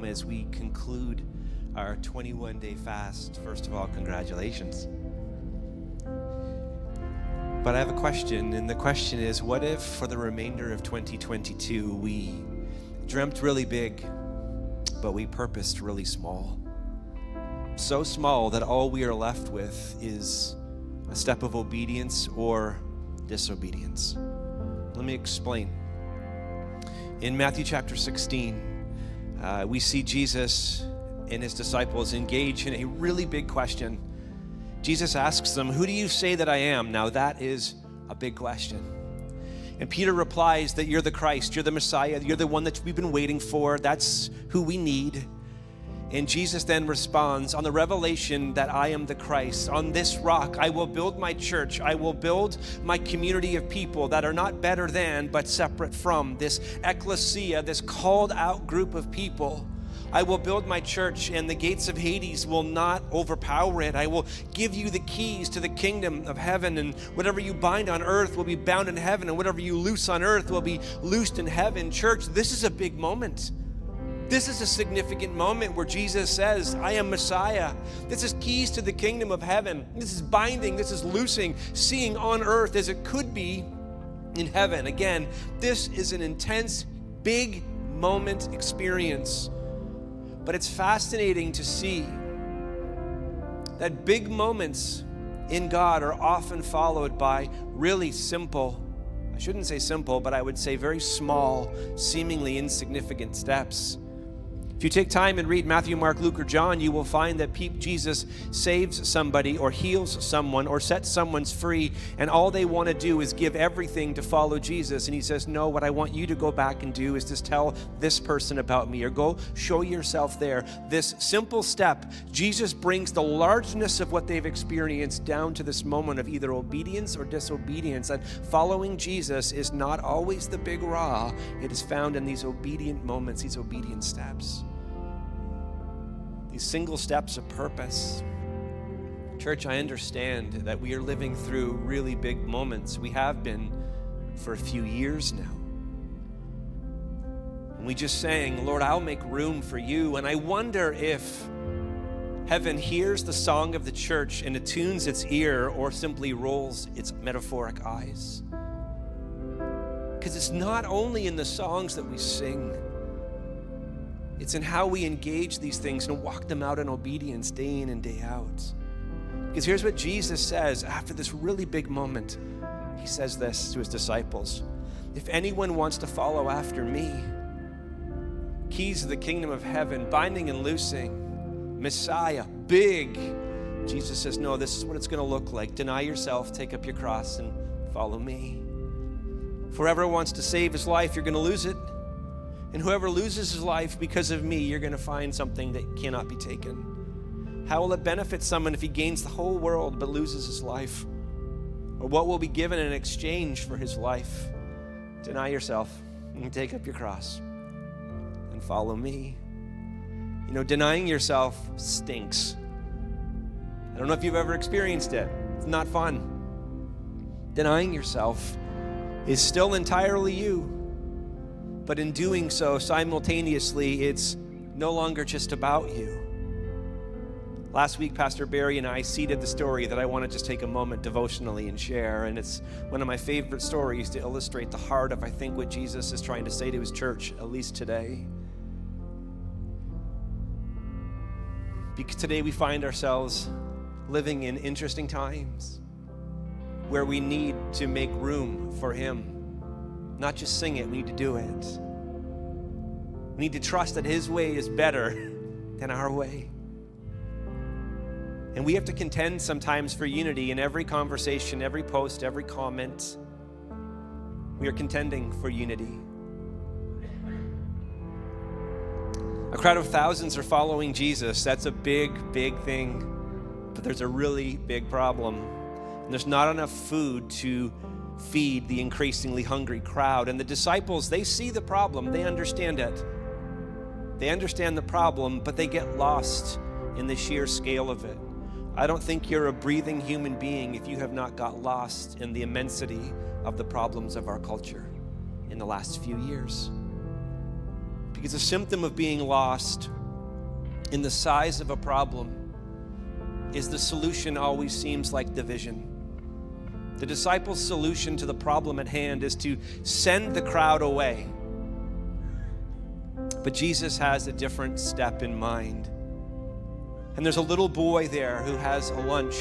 as we conclude our 21-day fast. First of all, congratulations. But I have a question, and the question is, what if for the remainder of 2022 we dreamt really big, but we purposed really small? So small that all we are left with is a step of obedience or disobedience. Let me explain. In Matthew chapter 16, we see Jesus and his disciples engage in a really big question. Jesus asks them, "Who do you say that I am?" Now that is a big question. And Peter replies that you're the Christ, you're the Messiah, you're the one that we've been waiting for, that's who we need. And Jesus then responds, on the revelation that I am the Christ, on this rock I will build my church, I will build my community of people that are not better than, but separate from, this ecclesia, this called out group of people. I will build my church, and the gates of Hades will not overpower it. I will give you the keys to the kingdom of heaven, and whatever you bind on earth will be bound in heaven, and whatever you loose on earth will be loosed in heaven. Church, this is a big moment. This is a significant moment where Jesus says, I am Messiah. This is keys to the kingdom of heaven. This is binding, this is loosing, seeing on earth as it could be in heaven. Again, this is an intense, big moment experience. But it's fascinating to see that big moments in God are often followed by really simple, I shouldn't say simple, but I would say very small, seemingly insignificant steps. If you take time and read Matthew, Mark, Luke, or John, you will find that Jesus saves somebody or heals someone or sets someone free, and all they want to do is give everything to follow Jesus. And he says, no, what I want you to go back and do is just tell this person about me, or go show yourself there. This simple step, Jesus brings the largeness of what they've experienced down to this moment of either obedience or disobedience. And following Jesus is not always the big raw. It is found in these obedient moments, these obedient steps. These single steps of purpose. Church, I understand that we are living through really big moments. We have been for a few years now. And we just sang, Lord, I'll make room for you. And I wonder if heaven hears the song of the church and attunes its ear or simply rolls its metaphoric eyes. Because it's not only in the songs that we sing, it's in how we engage these things and walk them out in obedience day in and day out. Because here's what Jesus says after this really big moment. He says this to his disciples. If anyone wants to follow after me, keys to the kingdom of heaven, binding and loosing, Messiah, big. Jesus says, no, this is what it's going to look like. Deny yourself, take up your cross, and follow me. If whoever wants to save his life, you're going to lose it. And whoever loses his life because of me, you're going to find something that cannot be taken. How will it benefit someone if he gains the whole world but loses his life? Or what will be given in exchange for his life? Deny yourself and take up your cross and follow me. You know, denying yourself stinks. I don't know if you've ever experienced it. It's not fun. Denying yourself is still entirely you. But in doing so, simultaneously, it's no longer just about you. Last week, Pastor Barry and I seeded the story that I want to just take a moment devotionally and share. And it's one of my favorite stories to illustrate the heart of, I think, what Jesus is trying to say to his church, at least today. Because today we find ourselves living in interesting times where we need to make room for him. Not just sing it, we need to do it. We need to trust that his way is better than our way. And we have to contend sometimes for unity in every conversation, every post, every comment. We are contending for unity. A crowd of thousands are following Jesus. That's a big, big thing. But there's a really big problem. And there's not enough food to feed the increasingly hungry crowd. And the disciples, they see the problem. They understand it. They understand the problem, but they get lost in the sheer scale of it. I don't think you're a breathing human being if you have not got lost in the immensity of the problems of our culture in the last few years. Because a symptom of being lost in the size of a problem is the solution always seems like division. The disciples' solution to the problem at hand is to send the crowd away. But Jesus has a different step in mind. And there's a little boy there who has a lunch,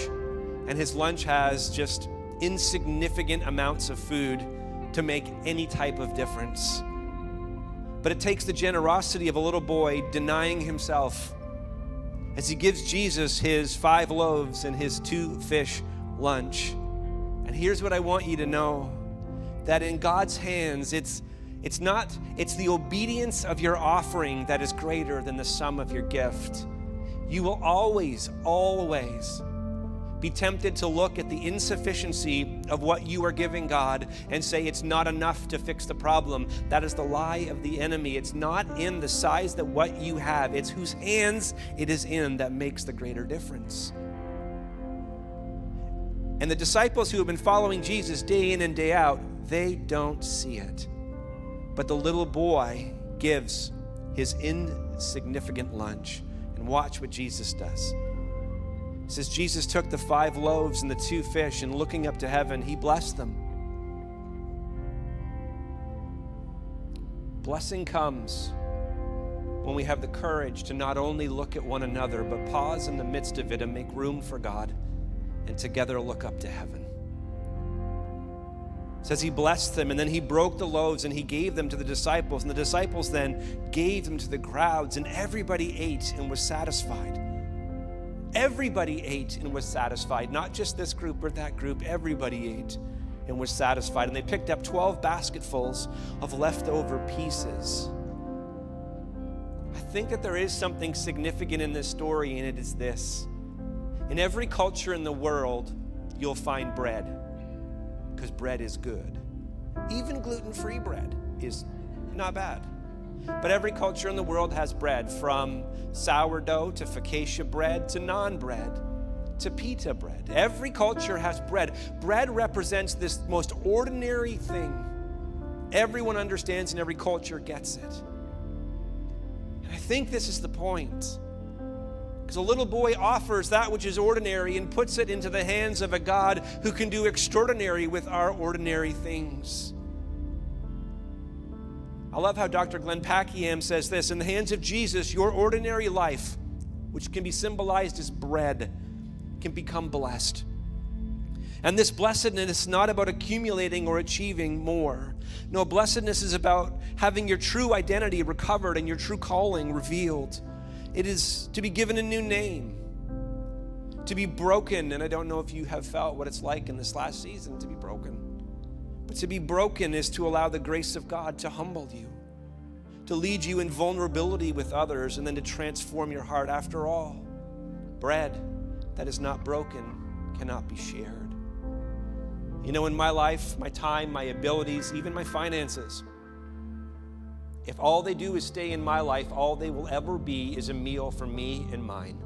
and his lunch has just insignificant amounts of food to make any type of difference. But it takes the generosity of a little boy denying himself as he gives Jesus his 5 loaves and his 2 fish lunch. And here's what I want you to know, that in God's hands, it's the obedience of your offering that is greater than the sum of your gift. You will always be tempted to look at the insufficiency of what you are giving God and say it's not enough to fix the problem. That is the lie of the enemy. It's not in the size that what you have, it's whose hands it is in that makes the greater difference. And the disciples who have been following Jesus day in and day out, they don't see it. But the little boy gives his insignificant lunch. And watch what Jesus does. It says Jesus took the 5 loaves and the 2 fish, and looking up to heaven, he blessed them. Blessing comes when we have the courage to not only look at one another, but pause in the midst of it and make room for God, and together look up to heaven. It says he blessed them, and then he broke the loaves and he gave them to the disciples, and the disciples then gave them to the crowds, and everybody ate and was satisfied. Everybody ate and was satisfied, not just this group or that group. Everybody ate and was satisfied, and they picked up 12 basketfuls of leftover pieces. I think that there is something significant in this story, and it is this. In every culture in the world, you'll find bread, because bread is good. Even gluten-free bread is not bad. But every culture in the world has bread, from sourdough to focaccia bread to naan bread to pita bread. Every culture has bread. Bread represents this most ordinary thing. Everyone understands and every culture gets it. And I think this is the point. Because a little boy offers that which is ordinary and puts it into the hands of a God who can do extraordinary with our ordinary things. I love how Dr. Glenn Packiam says this: in the hands of Jesus, your ordinary life, which can be symbolized as bread, can become blessed. And this blessedness is not about accumulating or achieving more. No, blessedness is about having your true identity recovered and your true calling revealed. It is to be given a new name, to be broken. And I don't know if you have felt what it's like in this last season to be broken. But to be broken is to allow the grace of God to humble you, to lead you in vulnerability with others, and then to transform your heart. After all, bread that is not broken cannot be shared. You know, in my life, my time, my abilities, even my finances, if all they do is stay in my life, all they will ever be is a meal for me and mine.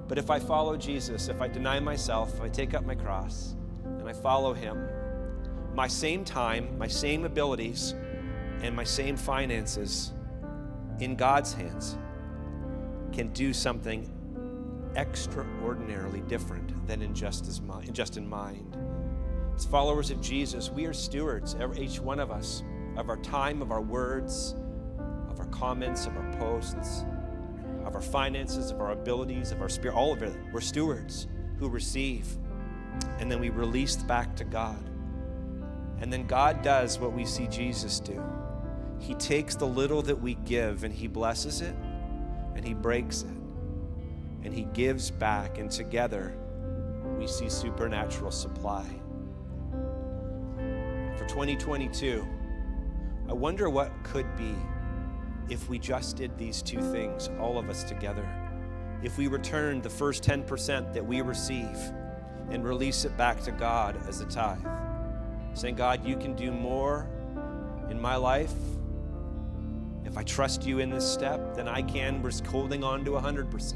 But if I follow Jesus, if I deny myself, if I take up my cross, and I follow him, my same time, my same abilities, and my same finances in God's hands can do something extraordinarily different than in just in mind. As followers of Jesus, we are stewards, each one of us, of our time, of our words, of our comments, of our posts, of our finances, of our abilities, of our spirit, all of it. We're stewards who receive, and then we release back to God. And then God does what we see Jesus do. He takes the little that we give and he blesses it, and he breaks it, and he gives back, and together we see supernatural supply. For 2022, I wonder what could be if we just did these two things, all of us together. If we returned the first 10% that we receive and release it back to God as a tithe, saying, God, you can do more in my life if I trust you in this step than I can risk holding on to 100%.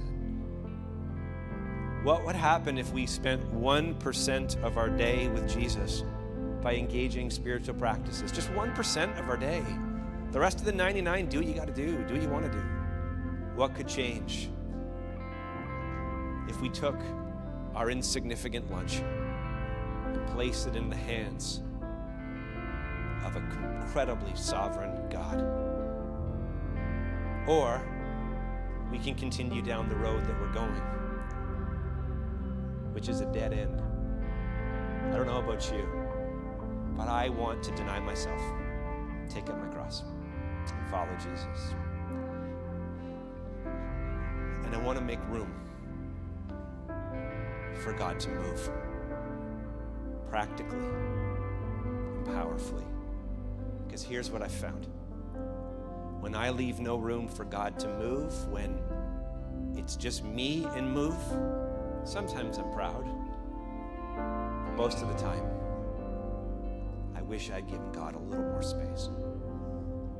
What would happen if we spent 1% of our day with Jesus by engaging spiritual practices? Just 1% of our day. The rest of the 99, do what you got to do what you want to do. What could change if we took our insignificant lunch and placed it in the hands of an incredibly sovereign God? Or we can continue down the road that we're going, which is a dead end. I don't know about you, but I want to deny myself, take up my cross, and follow Jesus. And I want to make room for God to move practically and powerfully. Because here's what I found. When I leave no room for God to move, when it's just me and move, sometimes I'm proud. But most of the time, I wish I'd given God a little more space.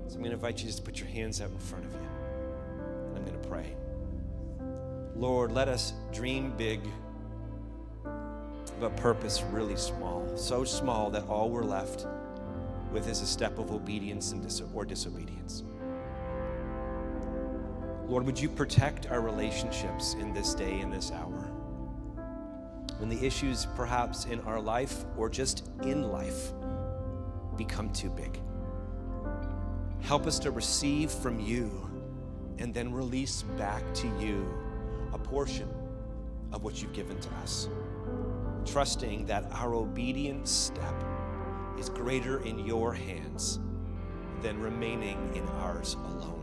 So I'm going to invite you just to put your hands out in front of you. And I'm going to pray. Lord, let us dream big, but purpose really small. So small that all we're left with is a step of obedience or disobedience. Lord, would you protect our relationships in this day, in this hour? When the issues perhaps in our life or just in life become too big. Help us to receive from you and then release back to you a portion of what you've given to us, trusting that our obedient step is greater in your hands than remaining in ours alone.